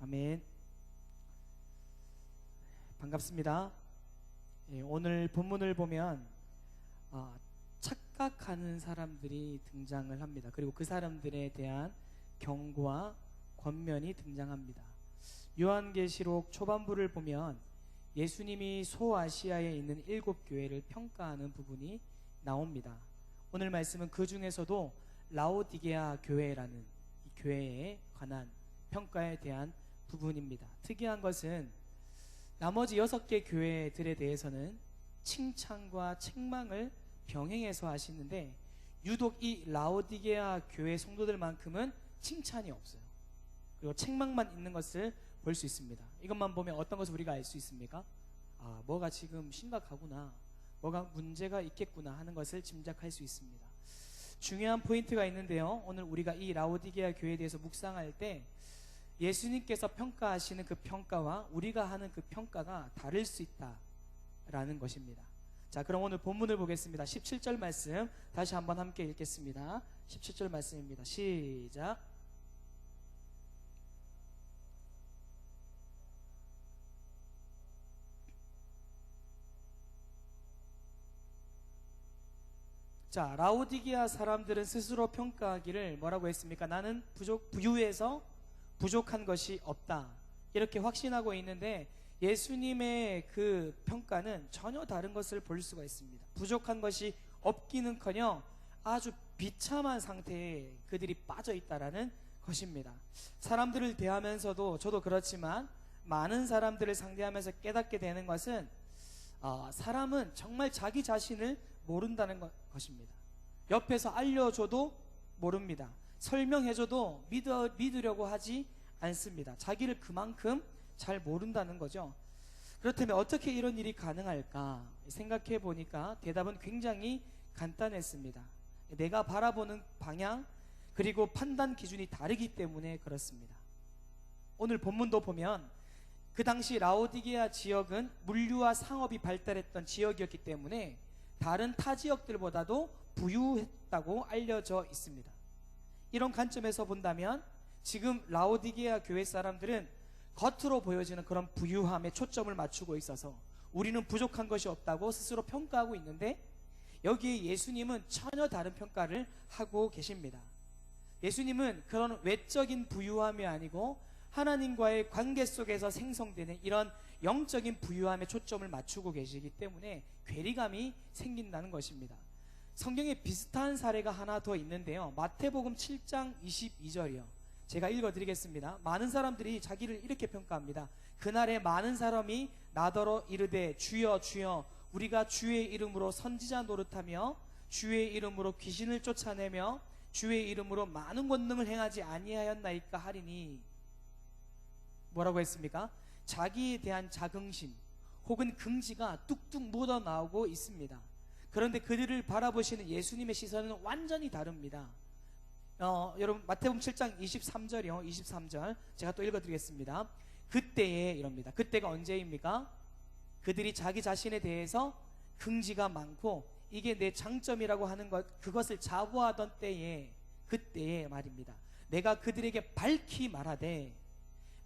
아멘. 반갑습니다. 오늘 본문을 보면 착각하는 사람들이 등장을 합니다. 그리고 그 사람들에 대한 경고와 권면이 등장합니다. 요한계시록 초반부를 보면 예수님이 소아시아에 있는 7교회를 평가하는 부분이 나옵니다. 오늘 말씀은 그 중에서도 라오디게아 교회라는 이 교회에 관한 평가에 대한 부분입니다. 특이한 것은 나머지 6개 교회들에 대해서는 칭찬과 책망을 병행해서 하시는데 유독 이 라오디게아 교회 성도들만큼은 칭찬이 없어요. 그리고 책망만 있는 것을 볼 수 있습니다. 이것만 보면 어떤 것을 우리가 알 수 있습니까? 뭐가 지금 심각하구나, 뭐가 문제가 있겠구나 하는 것을 짐작할 수 있습니다. 중요한 포인트가 있는데요, 오늘 우리가 이 라오디게아 교회에 대해서 묵상할 때 예수님께서 평가하시는 그 평가와 우리가 하는 그 평가가 다를 수 있다라는 것입니다. 자, 그럼 오늘 본문을 보겠습니다. 17절 말씀 다시 한번 함께 읽겠습니다. 17절 말씀입니다. 시작. 자, 라오디게아 사람들은 스스로 평가하기를 뭐라고 했습니까? 나는 부유해서 부족한 것이 없다, 이렇게 확신하고 있는데 예수님의 그 평가는 전혀 다른 것을 볼 수가 있습니다. 부족한 것이 없기는커녕 아주 비참한 상태에 그들이 빠져 있다라는 것입니다. 사람들을 대하면서도 저도 그렇지만 많은 사람들을 상대하면서 깨닫게 되는 것은 사람은 정말 자기 자신을 모른다는 것입니다. 옆에서 알려줘도 모릅니다. 설명해줘도 믿으려고 하지 않습니다. 자기를 그만큼 잘 모른다는 거죠. 그렇다면 어떻게 이런 일이 가능할까 생각해 보니까 대답은 굉장히 간단했습니다. 내가 바라보는 방향 그리고 판단 기준이 다르기 때문에 그렇습니다. 오늘 본문도 보면 그 당시 라오디게아 지역은 물류와 상업이 발달했던 지역이었기 때문에 다른 타 지역들보다도 부유했다고 알려져 있습니다. 이런 관점에서 본다면 지금 라오디게아 교회 사람들은 겉으로 보여지는 그런 부유함에 초점을 맞추고 있어서 우리는 부족한 것이 없다고 스스로 평가하고 있는데 여기에 예수님은 전혀 다른 평가를 하고 계십니다. 예수님은 그런 외적인 부유함이 아니고 하나님과의 관계 속에서 생성되는 이런 영적인 부유함에 초점을 맞추고 계시기 때문에 괴리감이 생긴다는 것입니다. 성경에 비슷한 사례가 하나 더 있는데요, 마태복음 7장 22절이요. 제가 읽어드리겠습니다. 많은 사람들이 자기를 이렇게 평가합니다. 그날에 많은 사람이 나더러 이르되 주여 주여 우리가 주의 이름으로 선지자 노릇하며 주의 이름으로 귀신을 쫓아내며 주의 이름으로 많은 권능을 행하지 아니하였나이까 하리니. 뭐라고 했습니까? 자기에 대한 자긍심 혹은 긍지가 뚝뚝 묻어나오고 있습니다. 그런데 그들을 바라보시는 예수님의 시선은 완전히 다릅니다. 여러분 마태복음 7장 23절이요 23절 제가 또 읽어드리겠습니다. 그때에 이럽니다. 그때가 언제입니까? 그들이 자기 자신에 대해서 긍지가 많고 이게 내 장점이라고 하는 것, 그것을 자부하던 때에, 그때의 말입니다. 내가 그들에게 밝히 말하되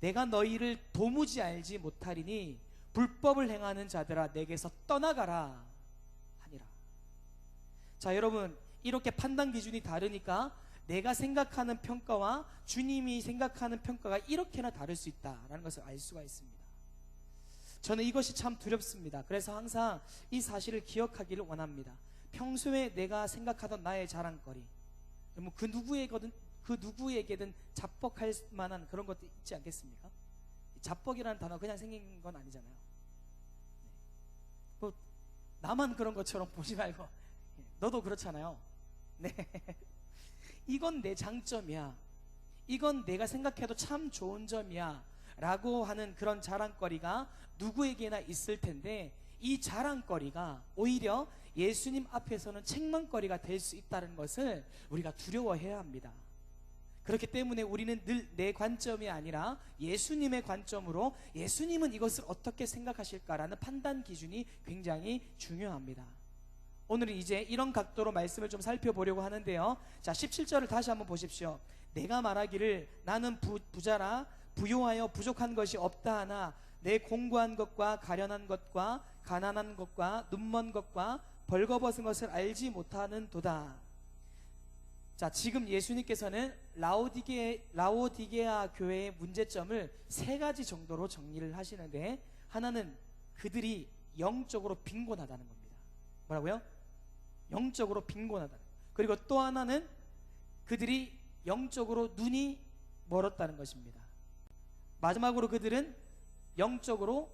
내가 너희를 도무지 알지 못하리니 불법을 행하는 자들아 내게서 떠나가라 하니라. 자, 여러분 이렇게 판단 기준이 다르니까 내가 생각하는 평가와 주님이 생각하는 평가가 이렇게나 다를 수 있다라는 것을 알 수가 있습니다. 저는 이것이 참 두렵습니다. 그래서 항상 이 사실을 기억하기를 원합니다. 평소에 내가 생각하던 나의 자랑거리, 그 누구에게든 자뻑할 만한 그런 것도 있지 않겠습니까? 자뻑이라는 단어 그냥 생긴 건 아니잖아요. 뭐 나만 그런 것처럼 보지 말고 너도 그렇잖아요. 네. 이건 내 장점이야, 이건 내가 생각해도 참 좋은 점이야 라고 하는 그런 자랑거리가 누구에게나 있을 텐데 이 자랑거리가 오히려 예수님 앞에서는 책망거리가 될 수 있다는 것을 우리가 두려워해야 합니다. 그렇기 때문에 우리는 늘 내 관점이 아니라 예수님의 관점으로 예수님은 이것을 어떻게 생각하실까라는 판단 기준이 굉장히 중요합니다. 오늘은 이제 이런 각도로 말씀을 좀 살펴보려고 하는데요. 자, 17절을 다시 한번 보십시오. 내가 말하기를 나는 부자라 부요하여 부족한 것이 없다 하나 내 공고한 것과 가련한 것과 가난한 것과 눈먼 것과 벌거벗은 것을 알지 못하는도다. 자, 지금 예수님께서는 라오디게아 교회의 문제점을 세 가지 정도로 정리를 하시는데, 하나는 그들이 영적으로 빈곤하다는 겁니다. 뭐라고요? 영적으로 빈곤하다는. 그리고 또 하나는 그들이 영적으로 눈이 멀었다는 것입니다. 마지막으로 그들은 영적으로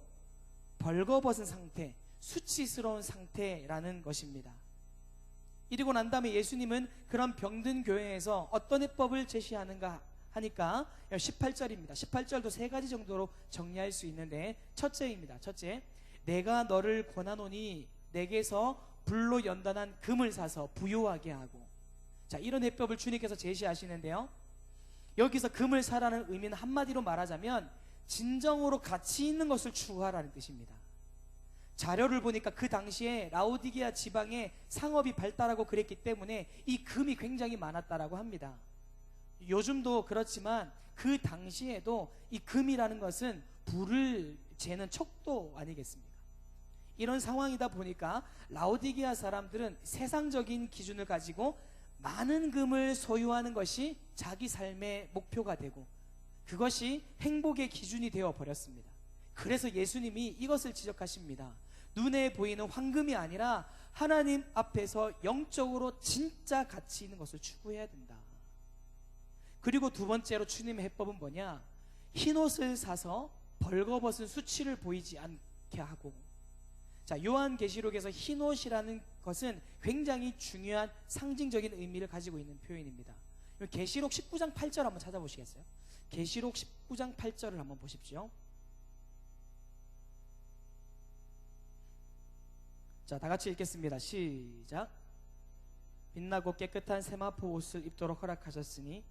벌거벗은 상태, 수치스러운 상태라는 것입니다. 이러고 난 다음에 예수님은 그런 병든 교회에서 어떤 해법을 제시하는가 하니까 18절입니다. 18절도 세 가지 정도로 정리할 수 있는데, 첫째입니다. 첫째, 내가 너를 권하노니 내게서 불로 연단한 금을 사서 부요하게 하고. 자, 이런 해법을 주님께서 제시하시는데요, 여기서 금을 사라는 의미는 한마디로 말하자면 진정으로 가치 있는 것을 추구하라는 뜻입니다. 자료를 보니까 그 당시에 라오디게아 지방에 상업이 발달하고 그랬기 때문에 이 금이 굉장히 많았다라고 합니다. 요즘도 그렇지만 그 당시에도 이 금이라는 것은 불을 재는 척도 아니겠습니까? 이런 상황이다 보니까 라오디게아 사람들은 세상적인 기준을 가지고 많은 금을 소유하는 것이 자기 삶의 목표가 되고 그것이 행복의 기준이 되어 버렸습니다. 그래서 예수님이 이것을 지적하십니다. 눈에 보이는 황금이 아니라 하나님 앞에서 영적으로 진짜 가치 있는 것을 추구해야 된다. 그리고 두 번째로 주님의 해법은 뭐냐? 흰옷을 사서 벌거벗은 수치를 보이지 않게 하고. 자, 요한계시록에서 흰옷이라는 것은 굉장히 중요한 상징적인 의미를 가지고 있는 표현입니다. 계시록 19장 8절 한번 찾아보시겠어요? 계시록 19장 8절을 한번 보십시오. 자, 다 같이 읽겠습니다. 시작. 빛나고 깨끗한 세마포 옷을 입도록 허락하셨으니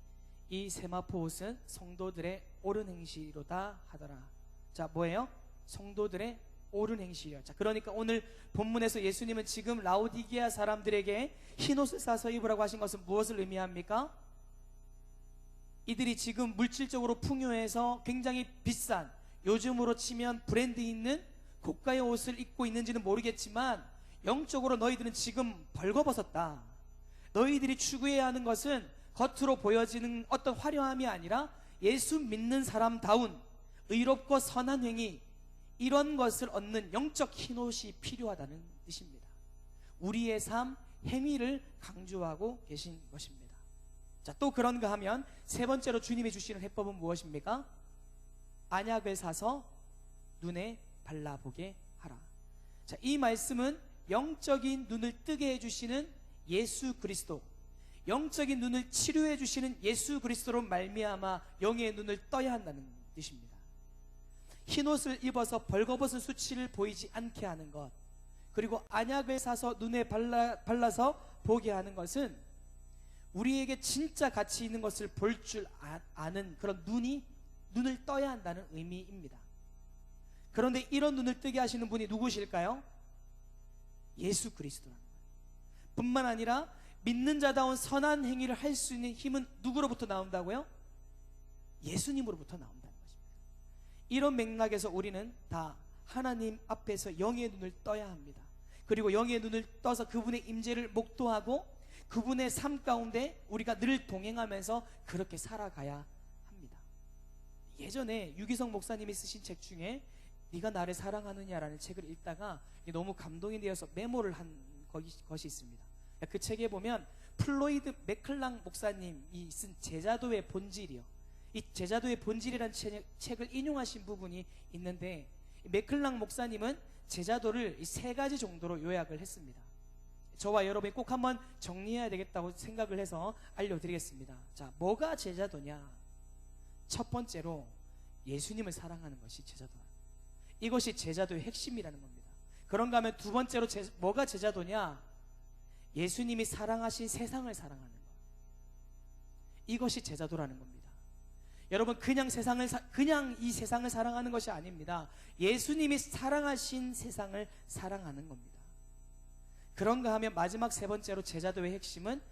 이 세마포 옷은 성도들의 옳은 행실이로다 하더라. 자, 뭐예요? 성도들의 옳은 행실이요. 자, 그러니까 오늘 본문에서 예수님은 지금 라오디게아 사람들에게 흰옷을 사서 입으라고 하신 것은 무엇을 의미합니까? 이들이 지금 물질적으로 풍요해서 굉장히 비싼, 요즘으로 치면 브랜드 있는 고가의 옷을 입고 있는지는 모르겠지만 영적으로 너희들은 지금 벌거벗었다. 너희들이 추구해야 하는 것은 겉으로 보여지는 어떤 화려함이 아니라 예수 믿는 사람다운 의롭고 선한 행위, 이런 것을 얻는 영적 흰옷이 필요하다는 뜻입니다. 우리의 삶, 행위를 강조하고 계신 것입니다. 자, 또 그런가 하면 세 번째로 주님이 주시는 해법은 무엇입니까? 안약을 사서 눈에 발라보게 하라. 자, 이 말씀은 영적인 눈을 뜨게 해주시는 예수 그리스도, 영적인 눈을 치료해 주시는 예수 그리스도로 말미암아 영의 눈을 떠야 한다는 뜻입니다. 흰옷을 입어서 벌거벗은 수치를 보이지 않게 하는 것, 그리고 안약을 사서 눈에 발라서 보게 하는 것은 우리에게 진짜 가치 있는 것을 볼 줄 아는 그런 눈을 떠야 한다는 의미입니다. 그런데 이런 눈을 뜨게 하시는 분이 누구실까요? 예수 그리스도라는 거예요. 뿐만 아니라 믿는 자다운 선한 행위를 할 수 있는 힘은 누구로부터 나온다고요? 예수님으로부터 나온다는 것입니다. 이런 맥락에서 우리는 다 하나님 앞에서 영의 눈을 떠야 합니다. 그리고 영의 눈을 떠서 그분의 임재를 목도하고 그분의 삶 가운데 우리가 늘 동행하면서 그렇게 살아가야 합니다. 예전에 유기성 목사님이 쓰신 책 중에 네가 나를 사랑하느냐라는 책을 읽다가 너무 감동이 되어서 메모를 한 것이 있습니다. 그 책에 보면 플로이드 맥클랑 목사님이 쓴 제자도의 본질이요, 이 제자도의 본질이라는 책을 인용하신 부분이 있는데, 맥클랑 목사님은 제자도를 세 가지 정도로 요약을 했습니다. 저와 여러분이 꼭 한번 정리해야 되겠다고 생각을 해서 알려드리겠습니다. 자, 뭐가 제자도냐? 첫 번째로 예수님을 사랑하는 것이 제자도다. 이것이 제자도의 핵심이라는 겁니다. 그런가 하면 두 번째로 뭐가 제자도냐? 예수님이 사랑하신 세상을 사랑하는 것, 이것이 제자도라는 겁니다. 여러분, 그냥 이 세상을 사랑하는 것이 아닙니다. 예수님이 사랑하신 세상을 사랑하는 겁니다. 그런가 하면 마지막 세 번째로 제자도의 핵심은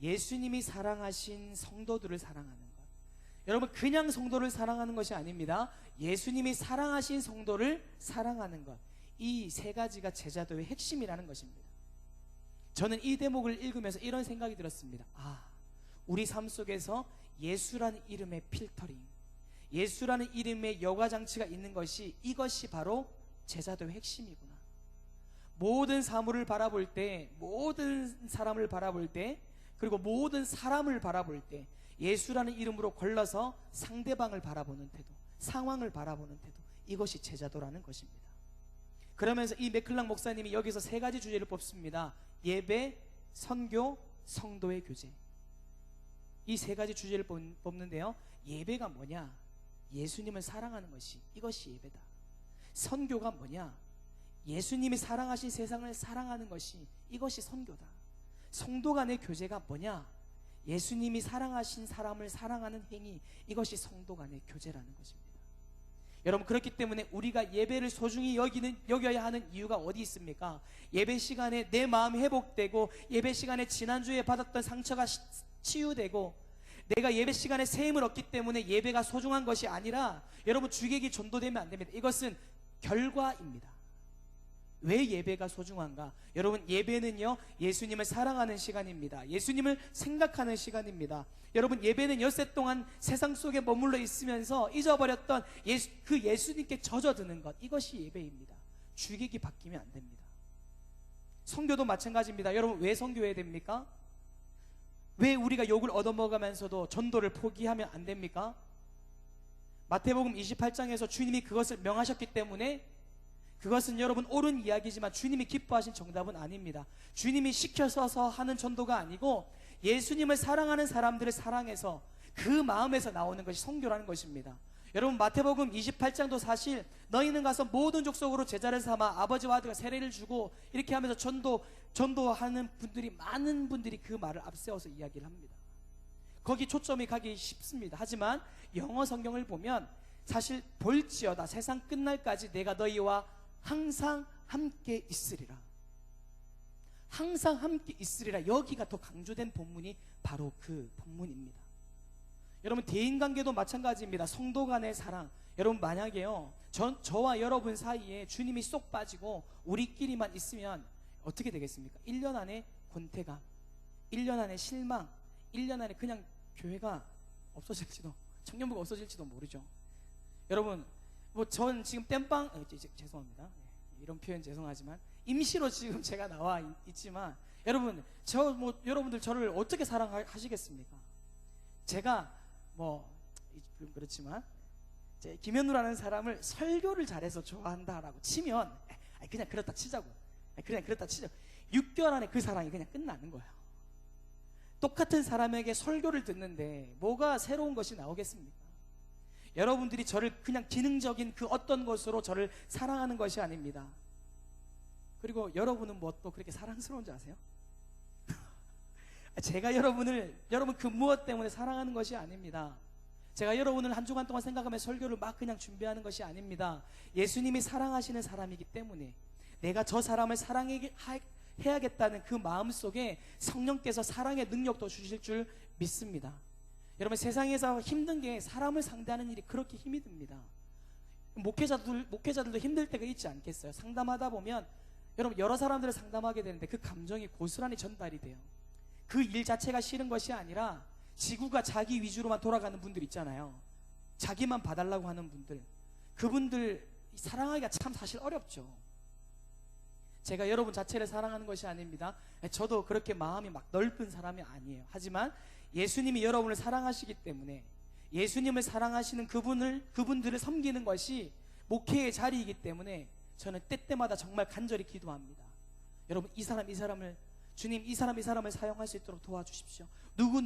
예수님이 사랑하신 성도들을 사랑하는 것. 여러분 그냥 성도를 사랑하는 것이 아닙니다. 예수님이 사랑하신 성도를 사랑하는 것. 이 세 가지가 제자도의 핵심이라는 것입니다. 저는 이 대목을 읽으면서 이런 생각이 들었습니다. 우리 삶 속에서 예수라는 이름의 필터링, 예수라는 이름의 여과장치가 있는 것이, 이것이 바로 제자도의 핵심이구나. 모든 사물을 바라볼 때, 모든 사람을 바라볼 때, 그리고 모든 사람을 바라볼 때 예수라는 이름으로 걸러서 상대방을 바라보는 태도, 상황을 바라보는 태도, 이것이 제자도라는 것입니다. 그러면서 이 맥클락 목사님이 여기서 세 가지 주제를 뽑습니다. 예배, 선교, 성도의 교제. 이 세 가지 주제를 뽑는데요. 예배가 뭐냐? 예수님을 사랑하는 것이, 이것이 예배다. 선교가 뭐냐? 예수님이 사랑하신 세상을 사랑하는 것이, 이것이 선교다. 성도 간의 교제가 뭐냐? 예수님이 사랑하신 사람을 사랑하는 행위, 이것이 성도 간의 교제라는 것입니다. 여러분, 그렇기 때문에 우리가 예배를 소중히 여겨야 하는 이유가 어디 있습니까? 예배 시간에 내 마음이 회복되고, 예배 시간에 지난주에 받았던 상처가 치유되고, 내가 예배 시간에 세임을 얻기 때문에 예배가 소중한 것이 아니라, 여러분 주객이 전도되면 안 됩니다. 이것은 결과입니다. 왜 예배가 소중한가? 여러분, 예배는요, 예수님을 사랑하는 시간입니다. 예수님을 생각하는 시간입니다. 여러분, 예배는 엿새 동안 세상 속에 머물러 있으면서 잊어버렸던 그 예수님께 젖어드는 것, 이것이 예배입니다. 주객이 바뀌면 안 됩니다. 선교도 마찬가지입니다. 여러분, 왜 선교해야 됩니까? 왜 우리가 욕을 얻어먹으면서도 전도를 포기하면 안 됩니까? 마태복음 28장에서 주님이 그것을 명하셨기 때문에, 그것은 여러분 옳은 이야기지만 주님이 기뻐하신 정답은 아닙니다. 주님이 시켜서 하는 전도가 아니고, 예수님을 사랑하는 사람들을 사랑해서 그 마음에서 나오는 것이 선교라는 것입니다. 여러분, 마태복음 28장도 사실 너희는 가서 모든 족속으로 제자를 삼아 아버지와 아들과 세례를 주고, 이렇게 하면서 전도하는 분들이, 많은 분들이 그 말을 앞세워서 이야기를 합니다. 거기 초점이 가기 쉽습니다. 하지만 영어 성경을 보면 사실 볼지어다 세상 끝날까지 내가 너희와 항상 함께 있으리라, 항상 함께 있으리라, 여기가 더 강조된 본문이 바로 그 본문입니다. 여러분, 대인관계도 마찬가지입니다. 성도 간의 사랑. 여러분, 만약에요 저와 여러분 사이에 주님이 쏙 빠지고 우리끼리만 있으면 어떻게 되겠습니까? 1년 안에 권태감, 1년 안에 실망, 1년 안에 그냥 교회가 없어질지도, 청년부가 없어질지도 모르죠. 여러분, 전 지금 땜빵, 죄송합니다. 이런 표현 죄송하지만 임시로 지금 제가 나와 있지만, 여러분, 여러분들 저를 어떻게 사랑하시겠습니까? 제가 그렇지만 김현우라는 사람을 설교를 잘해서 좋아한다라고 치면, 그냥 그렇다 치자고, 6개월 안에 그 사랑이 그냥 끝나는 거예요. 똑같은 사람에게 설교를 듣는데 뭐가 새로운 것이 나오겠습니까? 여러분들이 저를 그냥 기능적인 그 어떤 것으로 저를 사랑하는 것이 아닙니다. 그리고 여러분은 뭐 또 그렇게 사랑스러운 줄 아세요? 제가 여러분 그 무엇 때문에 사랑하는 것이 아닙니다. 제가 여러분을 한 주간 동안 생각하며 설교를 막 그냥 준비하는 것이 아닙니다. 예수님이 사랑하시는 사람이기 때문에 내가 저 사람을 사랑해야겠다는 그 마음 속에 성령께서 사랑의 능력도 주실 줄 믿습니다. 여러분, 세상에서 힘든 게 사람을 상대하는 일이 그렇게 힘이 듭니다. 목회자들도 힘들 때가 있지 않겠어요? 상담하다 보면 여러분, 여러 사람들을 상담하게 되는데 그 감정이 고스란히 전달이 돼요. 그 일 자체가 싫은 것이 아니라 지구가 자기 위주로만 돌아가는 분들 있잖아요. 자기만 봐달라고 하는 분들, 그분들 사랑하기가 참 사실 어렵죠. 제가 여러분 자체를 사랑하는 것이 아닙니다. 저도 그렇게 마음이 막 넓은 사람이 아니에요. 하지만 예수님이 여러분을 사랑하시기 때문에, 예수님을 사랑하시는 그분들을 섬기는 것이 목회의 자리이기 때문에 저는 때때마다 정말 간절히 기도합니다. 여러분, 이 사람을 주님, 이 사람을 사용할 수 있도록 도와주십시오. 누구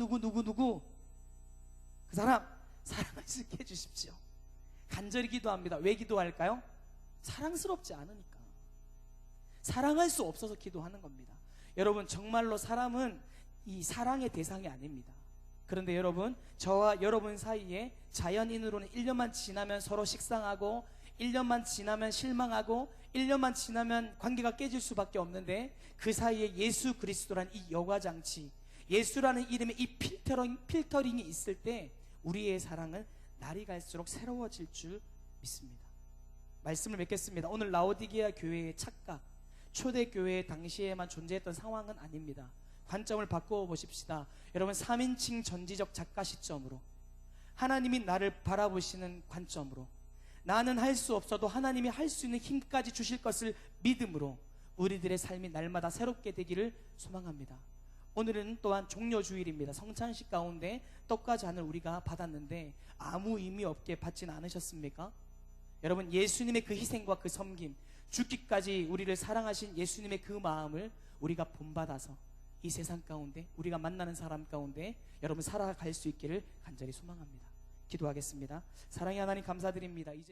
그 사람 사랑할 수 있게 해주십시오. 간절히 기도합니다. 왜 기도할까요? 사랑스럽지 않으니까. 사랑할 수 없어서 기도하는 겁니다. 여러분, 정말로 사람은 이 사랑의 대상이 아닙니다. 그런데 여러분, 저와 여러분 사이에 자연인으로는 1년만 지나면 서로 식상하고, 1년만 지나면 실망하고, 1년만 지나면 관계가 깨질 수밖에 없는데, 그 사이에 예수 그리스도란 이 여과장치, 예수라는 이름의 이 필터링이 있을 때 우리의 사랑은 날이 갈수록 새로워질 줄 믿습니다. 말씀을 맺겠습니다. 오늘 라오디게아 교회의 착각, 초대교회 당시에만 존재했던 상황은 아닙니다. 관점을 바꾸어 보십시다. 여러분, 3인칭 전지적 작가 시점으로, 하나님이 나를 바라보시는 관점으로, 나는 할 수 없어도 하나님이 할 수 있는 힘까지 주실 것을 믿음으로 우리들의 삶이 날마다 새롭게 되기를 소망합니다. 오늘은 또한 종려주일입니다. 성찬식 가운데 떡과 잔을 우리가 받았는데 아무 의미 없게 받지는 않으셨습니까? 여러분, 예수님의 그 희생과 그 섬김, 죽기까지 우리를 사랑하신 예수님의 그 마음을 우리가 본받아서 이 세상 가운데, 우리가 만나는 사람 가운데 여러분 살아갈 수 있기를 간절히 소망합니다. 기도하겠습니다. 사랑의 하나님, 감사드립니다. 이제